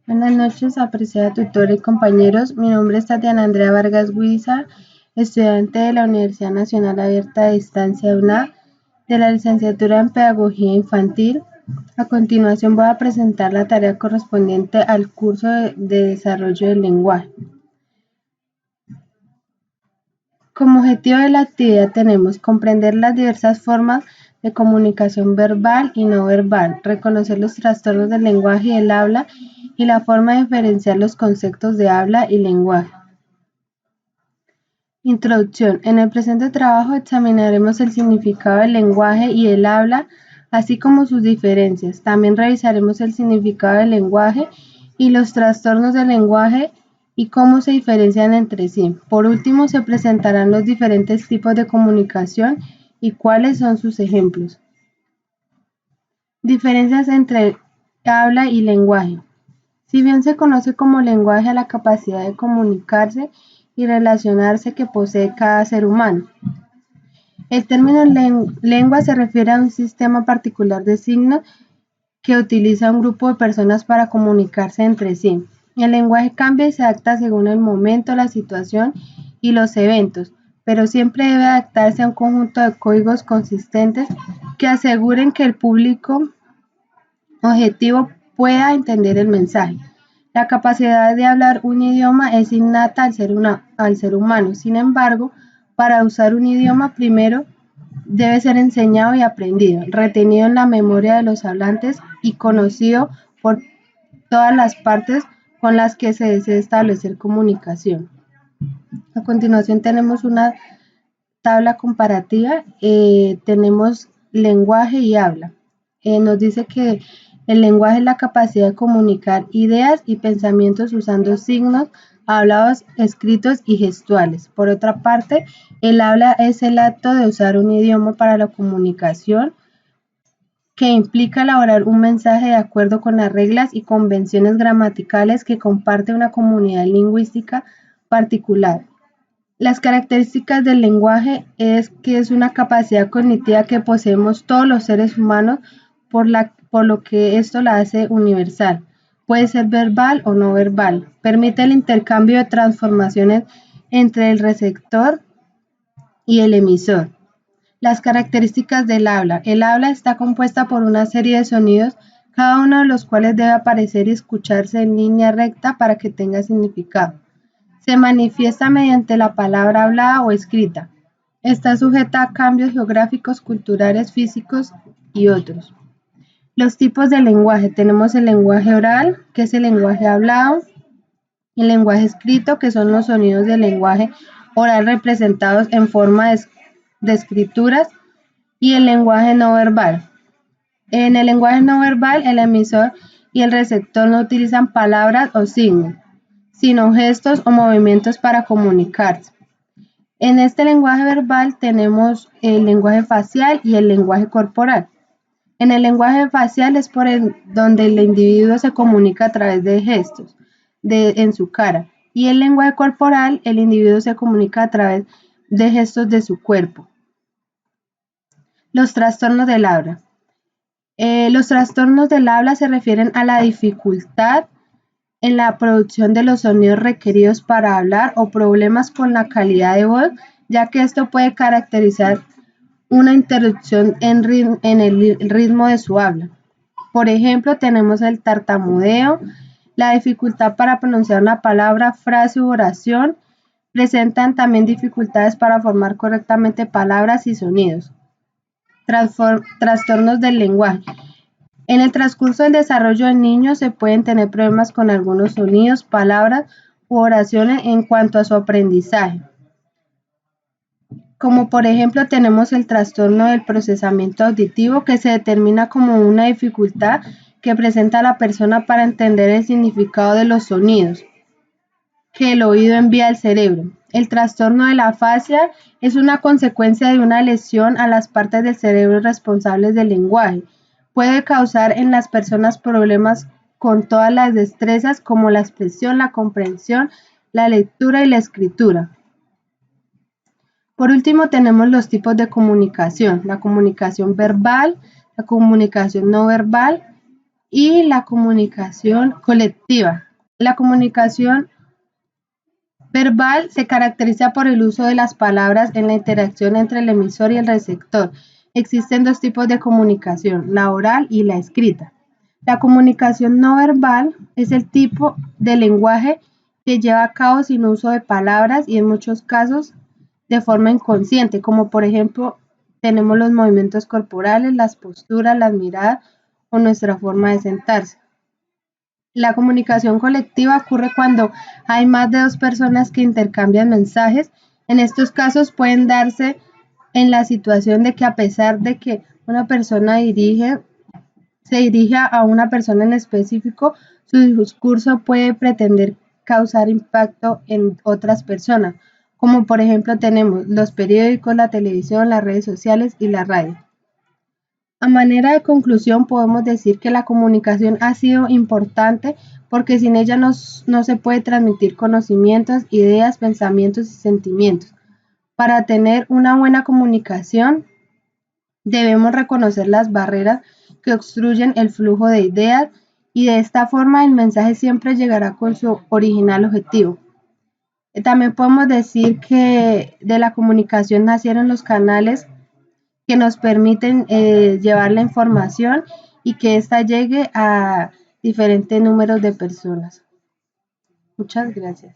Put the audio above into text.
Buenas noches, apreciada tutora y compañeros. Mi nombre es Tatiana Andrea Vargas Guiza, estudiante de la Universidad Nacional Abierta de Distancia UNA, de la licenciatura en Pedagogía Infantil. A continuación voy a presentar la tarea correspondiente al curso de desarrollo del lenguaje. Como objetivo de la actividad tenemos comprender las diversas formas de comunicación verbal y no verbal, reconocer los trastornos del lenguaje y del habla y la forma de diferenciar los conceptos de habla y lenguaje. Introducción. En el presente trabajo examinaremos el significado del lenguaje y del habla, así como sus diferencias. También revisaremos el significado del lenguaje y los trastornos del lenguaje y cómo se diferencian entre sí. Por último, se presentarán los diferentes tipos de comunicación y cuáles son sus ejemplos. Diferencias entre habla y lenguaje. Si bien se conoce como lenguaje a la capacidad de comunicarse y relacionarse que posee cada ser humano, el término lengua se refiere a un sistema particular de signos que utiliza un grupo de personas para comunicarse entre sí. El lenguaje cambia y se adapta según el momento, la situación y los eventos, pero siempre debe adaptarse a un conjunto de códigos consistentes que aseguren que el público objetivo pueda entender el mensaje. La capacidad de hablar un idioma es innata al ser humano. Sin embargo, para usar un idioma primero debe ser enseñado y aprendido, retenido en la memoria de los hablantes y conocido por todas las partes con las que se desea establecer comunicación. A continuación tenemos una tabla comparativa. Tenemos lenguaje y habla. Nos dice que el lenguaje es la capacidad de comunicar ideas y pensamientos usando signos, hablados, escritos y gestuales. Por otra parte, el habla es el acto de usar un idioma para la comunicación, que implica elaborar un mensaje de acuerdo con las reglas y convenciones gramaticales que comparte una comunidad lingüística particular. Las características del lenguaje es que es una capacidad cognitiva que poseemos todos los seres humanos, por lo que esto la hace universal. Puede ser verbal o no verbal. Permite el intercambio de transformaciones entre el receptor y el emisor. Las características del habla. El habla está compuesta por una serie de sonidos, cada uno de los cuales debe aparecer y escucharse en línea recta para que tenga significado. Se manifiesta mediante la palabra hablada o escrita. Está sujeta a cambios geográficos, culturales, físicos y otros. Los tipos de lenguaje. Tenemos el lenguaje oral, que es el lenguaje hablado, el lenguaje escrito, que son los sonidos del lenguaje oral representados en forma de escrituras, y el lenguaje no verbal. En el lenguaje no verbal, el emisor y el receptor no utilizan palabras o signos, sino gestos o movimientos para comunicarse. En este lenguaje verbal tenemos el lenguaje facial y el lenguaje corporal. En el lenguaje facial es donde el individuo se comunica a través de gestos en su cara, y el lenguaje corporal, el individuo se comunica a través de gestos de su cuerpo. Los trastornos del habla. Los trastornos del habla se refieren a la dificultad en la producción de los sonidos requeridos para hablar o problemas con la calidad de voz, ya que esto puede caracterizar una interrupción en el ritmo de su habla. Por ejemplo, tenemos el tartamudeo, la dificultad para pronunciar una palabra, frase u oración. Presentan también dificultades para formar correctamente palabras y sonidos. Trastornos del lenguaje. En el transcurso del desarrollo del niño se pueden tener problemas con algunos sonidos, palabras u oraciones en cuanto a su aprendizaje. Como por ejemplo tenemos el trastorno del procesamiento auditivo, que se determina como una dificultad que presenta la persona para entender el significado de los sonidos que el oído envía al cerebro. El trastorno de la afasia es una consecuencia de una lesión a las partes del cerebro responsables del lenguaje. Puede causar en las personas problemas con todas las destrezas como la expresión, la comprensión, la lectura y la escritura. Por último, tenemos los tipos de comunicación: la comunicación verbal, la comunicación no verbal y la comunicación colectiva. La comunicación verbal se caracteriza por el uso de las palabras en la interacción entre el emisor y el receptor. Existen dos tipos de comunicación, la oral y la escrita. La comunicación no verbal es el tipo de lenguaje que lleva a cabo sin uso de palabras y en muchos casos de forma inconsciente, como por ejemplo tenemos los movimientos corporales, las posturas, las miradas o nuestra forma de sentarse. La comunicación colectiva ocurre cuando hay más de dos personas que intercambian mensajes. En estos casos pueden darse en la situación de que a pesar de que una persona se dirija a una persona en específico, su discurso puede pretender causar impacto en otras personas, como por ejemplo tenemos los periódicos, la televisión, las redes sociales y la radio. A manera de conclusión, podemos decir que la comunicación ha sido importante porque sin ella no se puede transmitir conocimientos, ideas, pensamientos y sentimientos. Para tener una buena comunicación, debemos reconocer las barreras que obstruyen el flujo de ideas y de esta forma el mensaje siempre llegará con su original objetivo. También podemos decir que de la comunicación nacieron los canales que nos permiten llevar la información y que ésta llegue a diferentes números de personas. Muchas gracias.